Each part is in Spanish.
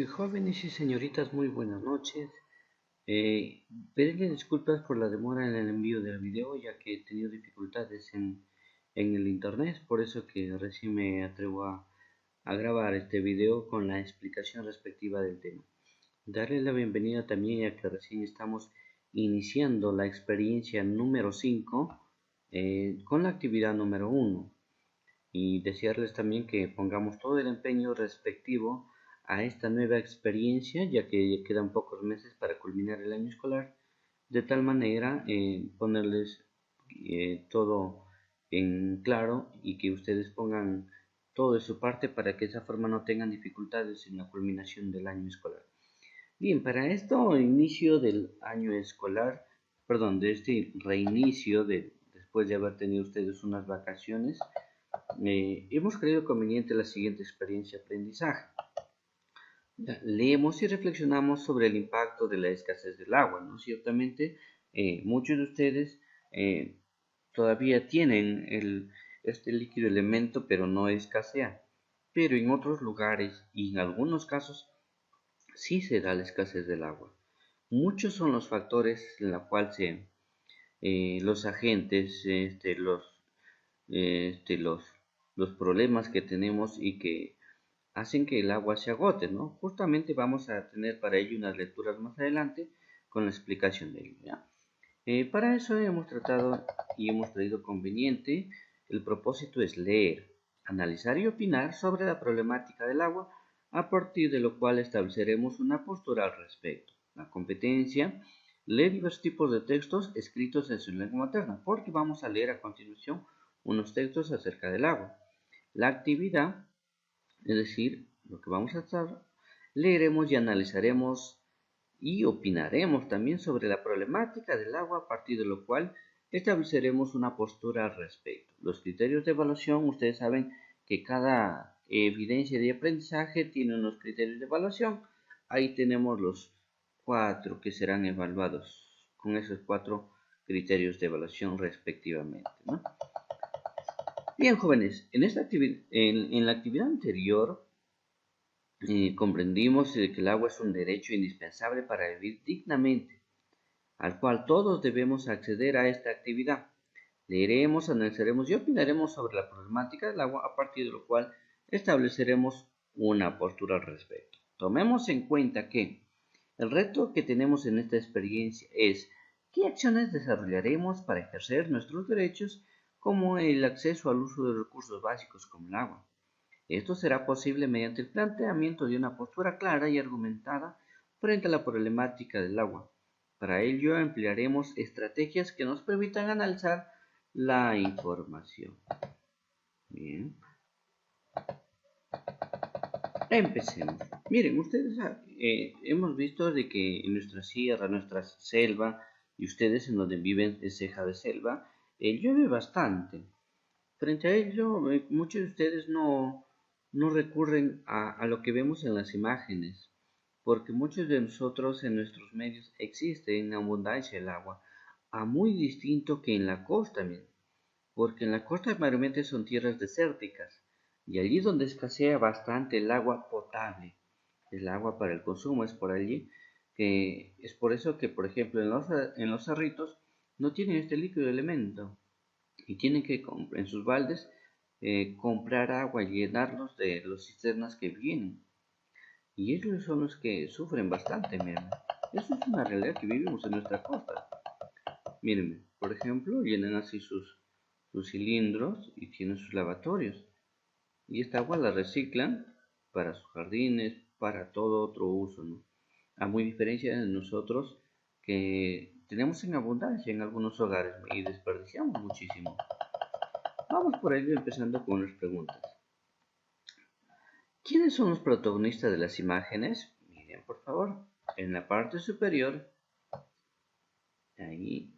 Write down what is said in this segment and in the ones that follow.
Jóvenes y señoritas, muy buenas noches. Eh, Pedirle disculpas por la demora en el envío del video, ya que he tenido dificultades en el internet, por eso que recién me atrevo a grabar este video con la explicación respectiva del tema. Darle la bienvenida también, ya que recién estamos iniciando la experiencia número 5 con la actividad número 1, y desearles también que pongamos todo el empeño respectivo a esta nueva experiencia, ya que quedan pocos meses para culminar el año escolar, de tal manera ponerles todo en claro y que ustedes pongan todo de su parte para que de esa forma no tengan dificultades en la culminación del año escolar. Bien, para esto, inicio del año escolar, perdón, de este reinicio después de haber tenido ustedes unas vacaciones, hemos creído conveniente la siguiente experiencia de aprendizaje. Leemos y reflexionamos sobre el impacto de la escasez del agua, ¿no? Ciertamente, muchos de ustedes todavía tienen este líquido elemento, pero no escasea. Pero en otros lugares y en algunos casos sí se da la escasez del agua. Muchos son los factores en los cuales los agentes, este, los, los problemas que tenemos y que hacen que el agua se agote, ¿no? Justamente vamos a tener para ello unas lecturas más adelante con la explicación de ello, ¿ya? Para eso hemos tratado y hemos traído conveniente, el propósito es leer, analizar y opinar sobre la problemática del agua, a partir de lo cual estableceremos una postura al respecto. La competencia, lee diversos tipos de textos escritos en su lengua materna, porque vamos a leer a continuación unos textos acerca del agua. La actividad, es decir, lo que vamos a hacer, leeremos y analizaremos y opinaremos también sobre la problemática del agua, a partir de lo cual estableceremos una postura al respecto. Los criterios de evaluación, ustedes saben que cada evidencia de aprendizaje tiene unos criterios de evaluación. Ahí tenemos los 4 que serán evaluados con esos 4 criterios de evaluación respectivamente, ¿no? Bien, jóvenes, en la actividad anterior comprendimos que el agua es un derecho indispensable para vivir dignamente, al cual todos debemos acceder a esta actividad. Leeremos, analizaremos y opinaremos sobre la problemática del agua, a partir de lo cual estableceremos una postura al respecto. Tomemos en cuenta que el reto que tenemos en esta experiencia es qué acciones desarrollaremos para ejercer nuestros derechos, como el acceso al uso de recursos básicos como el agua. Esto será posible mediante el planteamiento de una postura clara y argumentada frente a la problemática del agua. Para ello emplearemos estrategias que nos permitan analizar la información. Bien, empecemos. Miren, ustedes hemos visto de que en nuestra sierra, nuestra selva, y ustedes en donde viven es ceja de selva, llueve bastante. Frente a ello, muchos de ustedes no recurren a lo que vemos en las imágenes, porque muchos de nosotros en nuestros medios existe en abundancia el agua, a muy distinto que en la costa, porque en la costa mayormente son tierras desérticas, y allí donde escasea bastante el agua potable, el agua para el consumo es por allí, que es por eso que, por ejemplo, en los cerritos no tienen este líquido elemento, y tienen que en sus baldes comprar agua y llenarlos de las cisternas que vienen. Y ellos son los que sufren bastante, miren. Eso es una realidad que vivimos en nuestra costa. Miren, por ejemplo, llenan así sus cilindros y tienen sus lavatorios. Y esta agua la reciclan para sus jardines, para todo otro uso, ¿no? A muy diferencia de nosotros que tenemos en abundancia en algunos hogares y desperdiciamos muchísimo. Vamos por ello empezando con las preguntas. ¿Quiénes son los protagonistas de las imágenes? Miren, por favor, en la parte superior, ahí,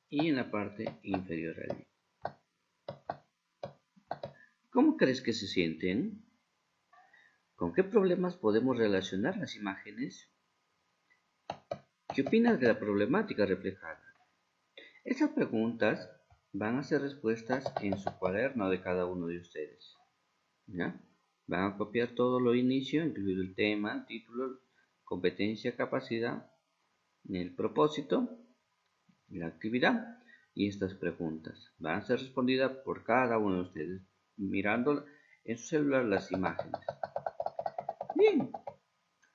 y en la parte inferior, allí. ¿Cómo crees que se sienten? ¿Con qué problemas podemos relacionar las imágenes? ¿Qué opinas de la problemática reflejada? Estas preguntas van a ser respuestas en su cuaderno de cada uno de ustedes, ¿ya? Van a copiar todo lo inicio, incluido el tema, título, competencia, capacidad, el propósito, la actividad y estas preguntas. Van a ser respondidas por cada uno de ustedes mirando en su celular las imágenes. Bien,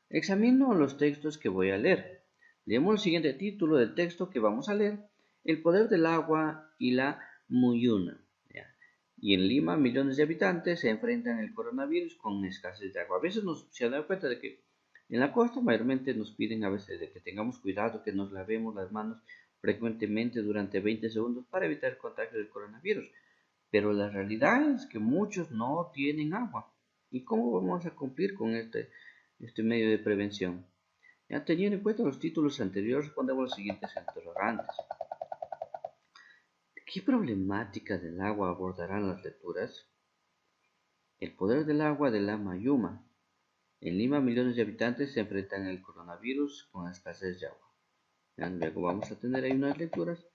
examino los textos que voy a leer. Leemos el siguiente título del texto que vamos a leer: El poder del agua y la Muyuna. Y en Lima, millones de habitantes se enfrentan al coronavirus con escasez de agua. A veces se han dado cuenta de que en la costa mayormente nos piden a veces de que tengamos cuidado, que nos lavemos las manos frecuentemente durante 20 segundos para evitar el contagio del coronavirus. Pero la realidad es que muchos no tienen agua. ¿Y cómo vamos a cumplir con este medio de prevención? Ya teniendo en cuenta los títulos anteriores, respondemos los siguientes interrogantes. ¿Qué problemática del agua abordarán las lecturas? El poder del agua de la Mayuma. En Lima, millones de habitantes se enfrentan al coronavirus con escasez de agua. Luego vamos a tener ahí unas lecturas.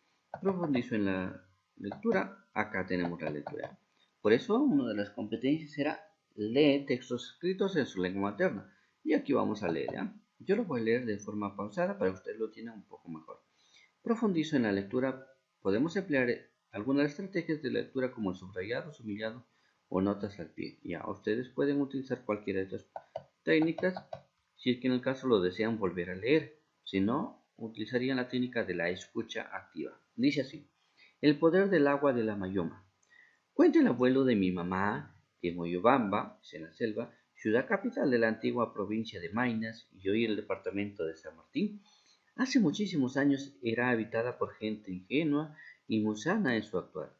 Profundizo en la lectura. Acá tenemos la lectura. Por eso, una de las competencias será leer textos escritos en su lengua materna. Y aquí vamos a leer, ¿ya? Yo lo voy a leer de forma pausada para que ustedes lo entiendan un poco mejor. Profundizo en la lectura. Podemos emplear algunas estrategias de lectura como el subrayado, sumillado o notas al pie. Ya, ustedes pueden utilizar cualquiera de estas técnicas si es que en el caso lo desean volver a leer. Si no, utilizarían la técnica de la escucha activa. Dice así: El poder del agua de la Mayoma. Cuenta el abuelo de mi mamá que Moyobamba, en la selva, ciudad capital de la antigua provincia de Maynas y hoy el departamento de San Martín, hace muchísimos años era habitada por gente ingenua y muy sana en su actuar.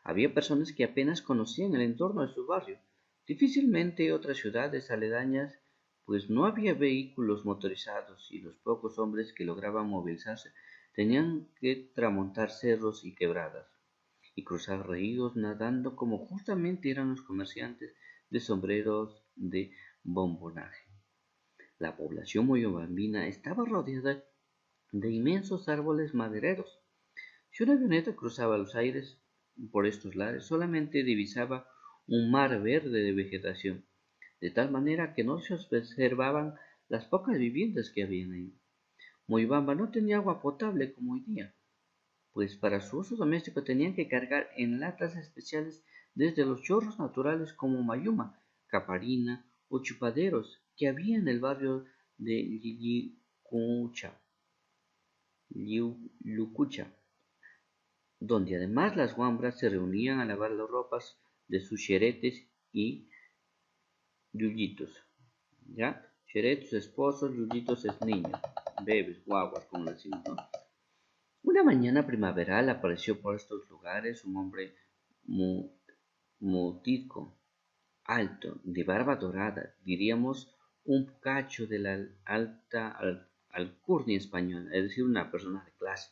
Había personas que apenas conocían el entorno de su barrio, difícilmente otras ciudades aledañas, pues no había vehículos motorizados y los pocos hombres que lograban movilizarse tenían que tramontar cerros y quebradas y cruzar ríos nadando como justamente eran los comerciantes de sombreros de bombonaje. La población moyobambina estaba rodeada de inmensos árboles madereros. Si una avioneta cruzaba los aires por estos lares, solamente divisaba un mar verde de vegetación, de tal manera que no se observaban las pocas viviendas que habían ahí. Moyobamba no tenía agua potable como hoy día, pues para su uso doméstico tenían que cargar en latas especiales desde los chorros naturales como Mayuma, Caparina o Chupaderos que había en el barrio de Lucucha, donde además las guambras se reunían a lavar las ropas de sus xeretes y yuyitos, ¿ya? Xeretos, esposos, yuyitos es niños, bebés, guaguas, como decimos, ¿no? Una mañana primaveral apareció por estos lugares un hombre mu mutico, alto, de barba dorada, diríamos un cacho de la alta alcurnia española, es decir, una persona de clase.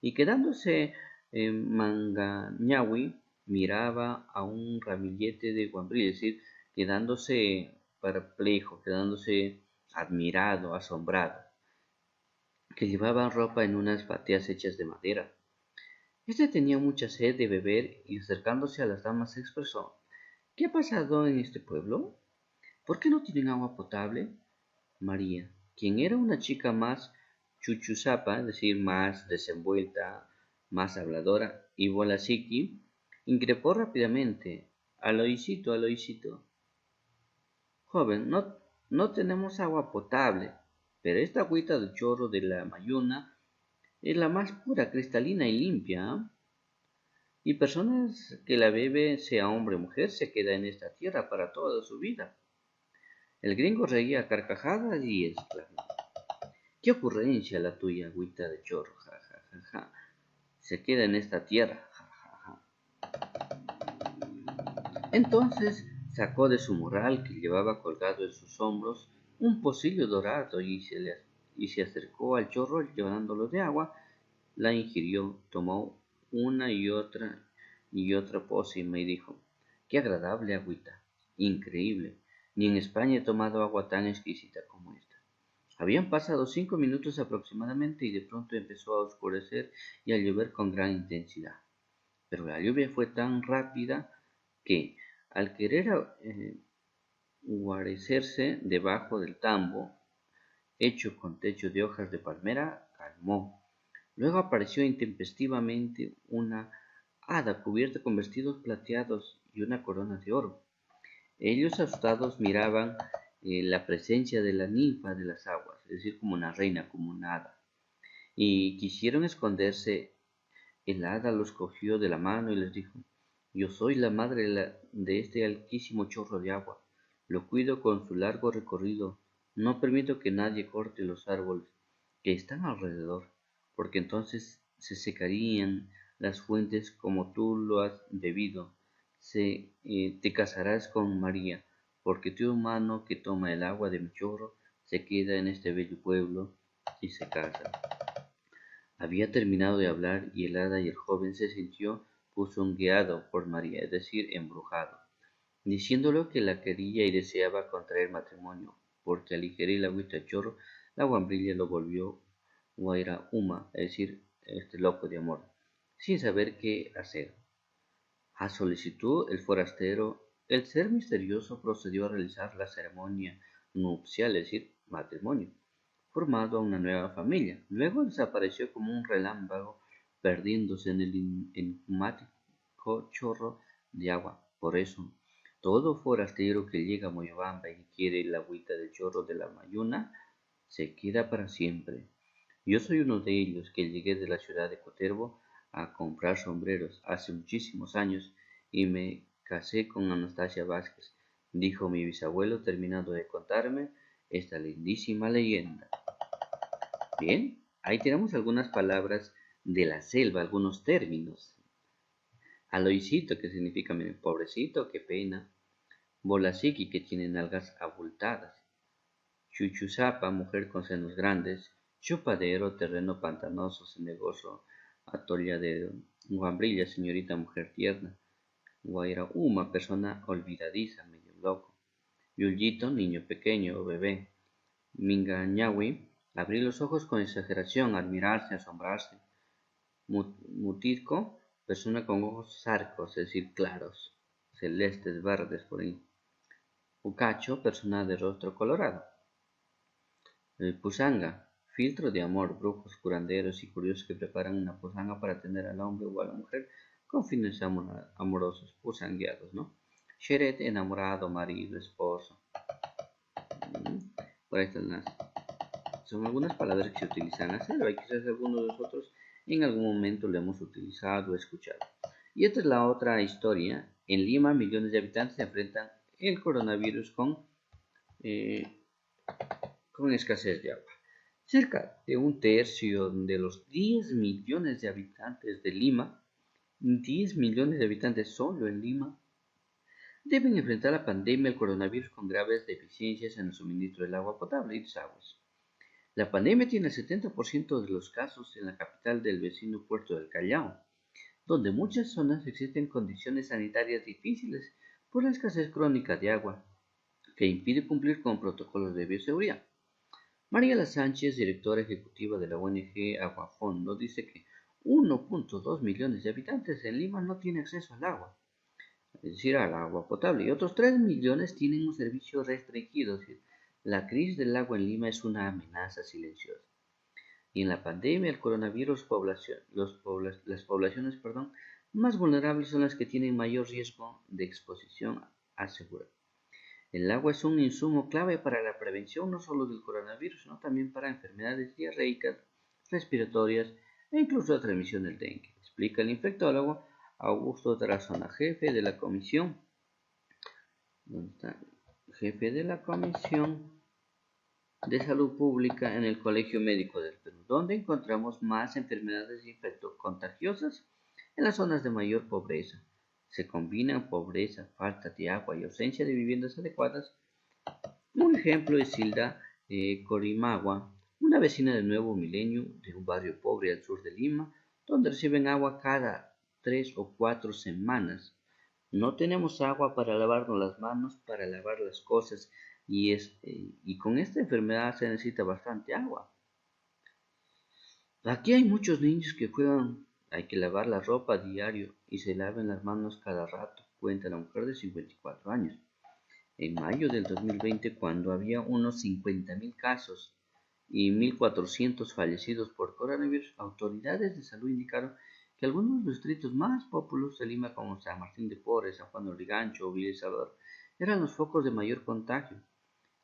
Y quedándose en Mangañahui, miraba a un ramillete de guambril, es decir, quedándose perplejo, quedándose admirado, asombrado, que llevaban ropa en unas bateas hechas de madera. Este tenía mucha sed de beber y acercándose a las damas expresó: ¿Qué ha pasado en este pueblo? ¿Por qué no tienen agua potable? María, quien era una chica más chuchuzapa, es decir, más desenvuelta, más habladora, y Bolasiki, increpó rápidamente: Aloisito, Aloisito, joven, no tenemos agua potable, pero esta agüita del chorro de la Mayuna es la más pura, cristalina y limpia, ¿eh? Y personas que la beben, sea hombre o mujer, se queda en esta tierra para toda su vida. El gringo reía a carcajadas y exclamó: ¡Qué ocurrencia la tuya, agüita de chorro! Ja, ja, ja, ja. Se queda en esta tierra. Ja, ja, ja. Entonces sacó de su morral que llevaba colgado en sus hombros un pocillo dorado y se acercó al chorro llenándolo de agua, la ingirió, tomó una y otra pócima y dijo: ¡Qué agradable agüita! Increíble. Ni en España he tomado agua tan exquisita como esta. Habían pasado 5 minutos aproximadamente y de pronto empezó a oscurecer y a llover con gran intensidad. Pero la lluvia fue tan rápida que, al querer guarecerse debajo del tambo, hecho con techo de hojas de palmera, calmó. Luego apareció intempestivamente una hada cubierta con vestidos plateados y una corona de oro. Ellos asustados miraban la presencia de la ninfa de las aguas, es decir, como una reina, como una hada, y quisieron esconderse. El hada los cogió de la mano y les dijo: Yo soy la madre de este altísimo chorro de agua. Lo cuido con su largo recorrido. No permito que nadie corte los árboles que están alrededor, porque entonces se secarían las fuentes como tú lo has bebido. Te casarás con María, porque tu mano que toma el agua de mi chorro se queda en este bello pueblo y se casa. Había terminado de hablar y el hada y el joven se sintió posongueado por María, es decir, embrujado, diciéndole que la quería y deseaba contraer matrimonio, porque al ingerir la agüita de chorro, la guambrilla lo volvió Guaira Uma, es decir, loco de amor, sin saber qué hacer. A solicitud el forastero, el ser misterioso procedió a realizar la ceremonia nupcial, es decir, matrimonio, formado a una nueva familia. Luego desapareció como un relámpago, perdiéndose en el enigmático chorro de agua. Por eso, todo forastero que llega a Moyobamba y quiere el agüita del chorro de la Mayuna, se queda para siempre. Yo soy uno de ellos que llegué de la ciudad de Coterbo a comprar sombreros hace muchísimos años y me casé con Anastasia Vázquez, dijo mi bisabuelo terminando de contarme esta lindísima leyenda. Bien, ahí tenemos algunas palabras de la selva, algunos términos. Aloicito, que significa pobrecito, qué pena. Bolasiqui, que tiene nalgas abultadas. Chuchuzapa, mujer con senos grandes. Chupadero, terreno pantanoso, cenagoso, atolladero. Guambrilla, señorita mujer tierna. Guairauma, persona olvidadiza, medio loco. Yuyito, niño pequeño o bebé. Mingañawi, abrir los ojos con exageración, admirarse, asombrarse. Mutisco, persona con ojos zarcos, es decir, claros, celestes, verdes por ahí. Ucacho, persona de rostro colorado. Pusanga, filtro de amor, brujos, curanderos y curiosos que preparan una pusanga para atender al hombre o a la mujer con fines amorosos, pusangueados, ¿no? Sheret, enamorado, marido, esposo. Por ahí están son algunas palabras que se utilizan a selva y quizás algunos de nosotros en algún momento lo hemos utilizado o escuchado. Y esta es la otra historia. En Lima, millones de habitantes se enfrentan el coronavirus con escasez de agua. Cerca de un tercio de los 10 millones de habitantes de Lima, 10 millones de habitantes solo en Lima, deben enfrentar la pandemia del coronavirus con graves deficiencias en el suministro del agua potable y desagües. La pandemia tiene el 70% de los casos en la capital del vecino puerto del Callao, donde en muchas zonas existen condiciones sanitarias difíciles por la escasez crónica de agua, que impide cumplir con protocolos de bioseguridad. Mariela Sánchez, directora ejecutiva de la ONG Aguafondo, dice que 1.2 millones de habitantes en Lima no tienen acceso al agua, es decir, al agua potable, y otros 3 millones tienen un servicio restringido. Es decir, la crisis del agua en Lima es una amenaza silenciosa. Y en la pandemia del coronavirus, las poblaciones más vulnerables son las que tienen mayor riesgo de exposición, asegura. El agua es un insumo clave para la prevención no solo del coronavirus, sino también para enfermedades diarreicas, respiratorias e incluso la transmisión del dengue, explica el infectólogo Augusto Tarazona, jefe de la comisión, jefe de la comisión de Salud Pública en el Colegio Médico del Perú, donde encontramos más enfermedades contagiosas en las zonas de mayor pobreza. Se combinan pobreza, falta de agua y ausencia de viviendas adecuadas. Un ejemplo es Hilda Corimagua, una vecina del Nuevo Milenio de un barrio pobre al sur de Lima, donde reciben agua cada 3 o 4 semanas. No tenemos agua para lavarnos las manos, para lavar las cosas, y con esta enfermedad se necesita bastante agua. Aquí hay muchos niños que juegan, hay que lavar la ropa a diario y se laven las manos cada rato, cuenta la mujer de 54 años. En mayo del 2020, cuando había unos 50.000 casos y 1.400 fallecidos por coronavirus, autoridades de salud indicaron que algunos de los distritos más populosos de Lima, como San Martín de Porres, San Juan de Lurigancho o Villa El Salvador, eran los focos de mayor contagio.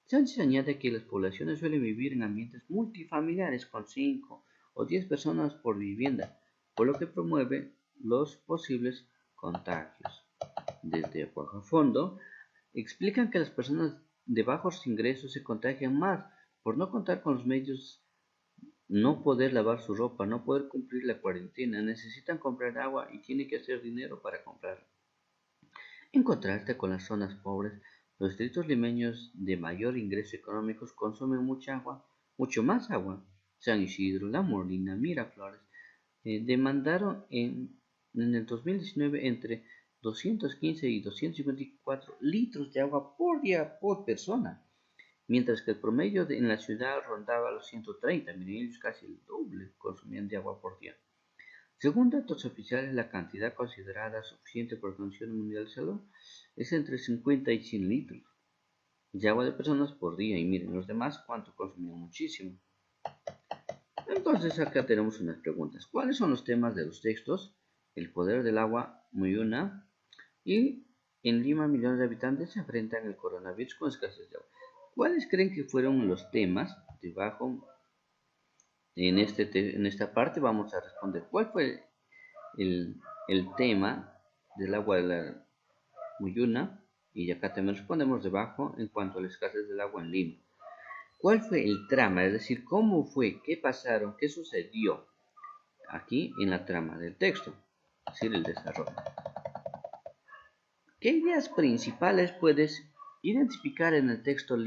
Sánchez añade que las poblaciones suelen vivir en ambientes multifamiliares con 5 o 10 personas por vivienda, por lo que promueve los posibles contagios. Desde Fondo explican que las personas de bajos ingresos se contagian más por no contar con los medios, no poder lavar su ropa, no poder cumplir la cuarentena, necesitan comprar agua y tienen que hacer dinero para comprarla. En contraste con las zonas pobres, los distritos limeños de mayor ingreso económico consumen mucha agua, mucho más agua. San Isidro, La Molina, Miraflores demandaron en el 2019 entre 215 y 254 litros de agua por día por persona, mientras que el promedio en la ciudad rondaba los 130. Miren, ellos casi el doble consumían de agua por día. Según datos oficiales, la cantidad considerada suficiente por la Organización Mundial de Salud es entre 50 y 100 litros de agua de personas por día. Y miren, los demás, ¿cuánto consumían? Muchísimo. Entonces acá tenemos unas preguntas. ¿Cuáles son los temas de los textos? El poder del agua, Muyuna, y en Lima millones de habitantes se enfrentan al coronavirus con escasez de agua. ¿Cuáles creen que fueron los temas? Debajo, en esta parte vamos a responder. ¿Cuál fue el, el tema del agua de la Muyuna? Y acá también respondemos debajo en cuanto a la escasez del agua en Lima. ¿Cuál fue el trama? Es decir, ¿cómo fue? ¿Qué pasaron? ¿Qué sucedió? Aquí en la trama del texto, es decir, el desarrollo. ¿Qué ideas principales puedes identificar en el texto en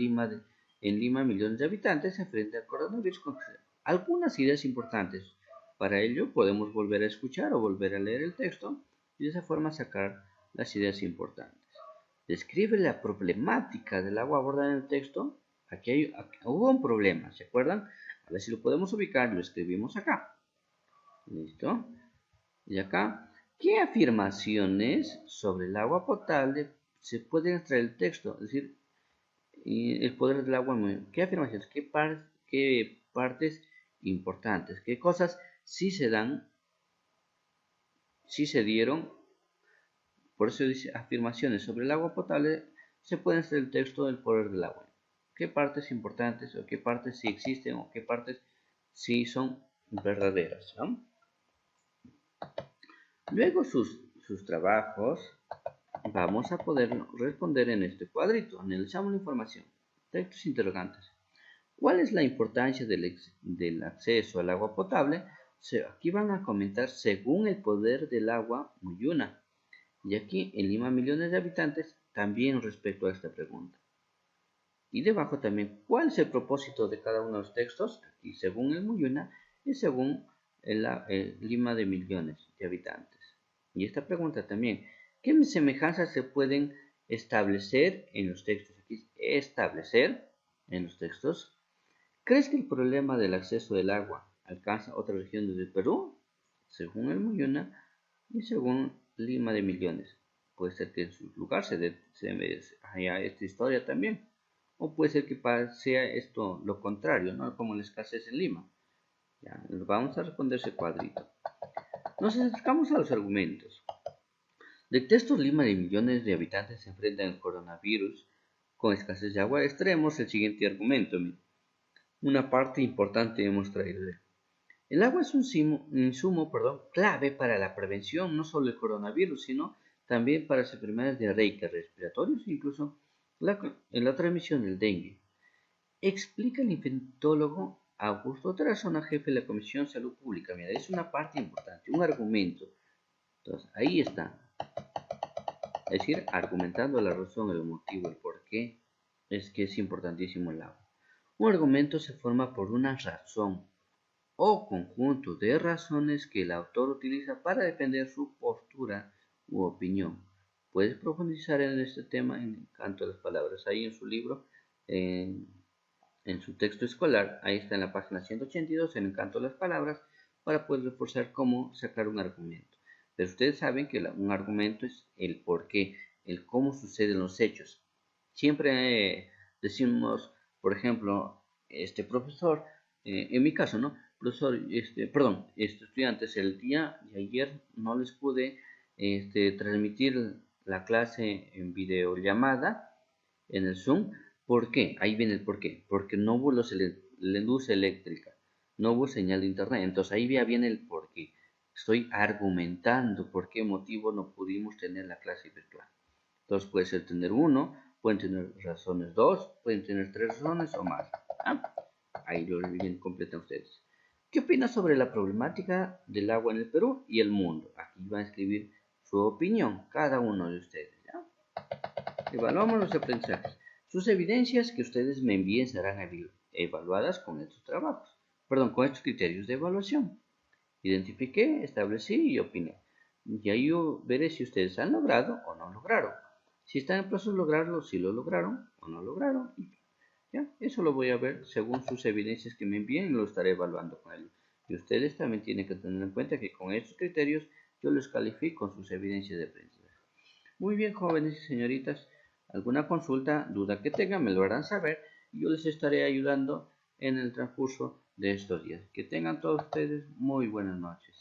Lima millones de habitantes se frente al coronavirus? Algunas ideas importantes. Para ello podemos volver a escuchar o volver a leer el texto y de esa forma sacar las ideas importantes. Describe la problemática del agua abordada en el texto. Aquí hubo un problema, ¿se acuerdan? A ver si lo podemos ubicar, lo escribimos acá. ¿Listo? Y acá, ¿qué afirmaciones sobre el agua potable se pueden extraer del texto? Es decir, el poder del agua, ¿qué afirmaciones? ¿Qué partes importantes? ¿Qué cosas sí se dan, sí se dieron? Por eso dice afirmaciones sobre el agua potable se pueden extraer del texto del poder del agua. ¿Qué partes importantes o qué partes sí existen o qué partes sí son verdaderas? ¿No? Luego sus trabajos vamos a poder responder en este cuadrito. Analizamos la información. Textos interrogantes. ¿Cuál es la importancia del acceso al agua potable? Aquí van a comentar según el poder del agua Muyuna. Y aquí en Lima millones de habitantes también respecto a esta pregunta. Y debajo también, ¿cuál es el propósito de cada uno de los textos? Aquí según el Muyuna y según el Lima de millones de habitantes. Y esta pregunta también, ¿qué semejanzas se pueden establecer en los textos? Aquí, establecer en los textos. ¿Crees que el problema del acceso del agua alcanza otras regiones del Perú? Según el Muyuna y según Lima de millones. Puede ser que en su lugar haya esta historia también. O puede ser que sea esto lo contrario, ¿no? Como la escasez en Lima. Ya, vamos a responder ese cuadrito. Nos acercamos a los argumentos. De textos Lima de millones de habitantes se enfrentan al coronavirus con escasez de agua. Extraemos el siguiente argumento. Una parte importante hemos traído de él. El agua es un insumo clave para la prevención no solo del coronavirus, sino también para las enfermedades diarreicas, respiratorias e incluso en la transmisión del dengue. Explica el infectólogo Augusto Tarazona, jefe de la Comisión de Salud Pública. Mira, es una parte importante, un argumento. Entonces, ahí está. Es decir, argumentando la razón, el motivo, el por qué es que es importantísimo el agua. Un argumento se forma por una razón o conjunto de razones que el autor utiliza para defender su postura u opinión. Puedes profundizar en este tema en el canto de las palabras. Ahí en su libro, en su texto escolar, ahí está en la página 182, en el canto de las palabras, para poder reforzar cómo sacar un argumento. Pero ustedes saben que un argumento es el por qué, el cómo suceden los hechos. Siempre decimos, por ejemplo, este profesor, en mi caso, ¿no? Profesor, perdón, estudiantes, el día de ayer no les pude transmitir la clase en videollamada en el Zoom. ¿Por qué? Ahí viene el por qué. Porque no hubo la luz eléctrica, no hubo señal de internet. Entonces ahí ya viene el por qué. Estoy argumentando por qué motivo no pudimos tener la clase virtual. Entonces puede ser tener uno, pueden tener razones dos, pueden tener tres razones o más. ¿Ah? Ahí lo bien completan ustedes. ¿Qué opinas sobre la problemática del agua en el Perú y el mundo? Aquí van a escribir su opinión, cada uno de ustedes. ¿Ya? Evaluamos los aprendizajes. Sus evidencias que ustedes me envíen serán evaluadas con estos trabajos. Perdón, con estos criterios de evaluación. Identifiqué, establecí y opiné. Y ahí yo veré si ustedes han logrado o no lograron. Si están en proceso de lograrlo, si lo lograron o no lograron. ¿Ya? Eso lo voy a ver según sus evidencias que me envíen y lo estaré evaluando con ellos. Y ustedes también tienen que tener en cuenta que con estos criterios yo los califico con sus evidencias de aprendizaje. Muy bien, jóvenes y señoritas. Alguna consulta, duda que tengan, me lo harán saber y yo les estaré ayudando en el transcurso de estos días. Que tengan todos ustedes muy buenas noches.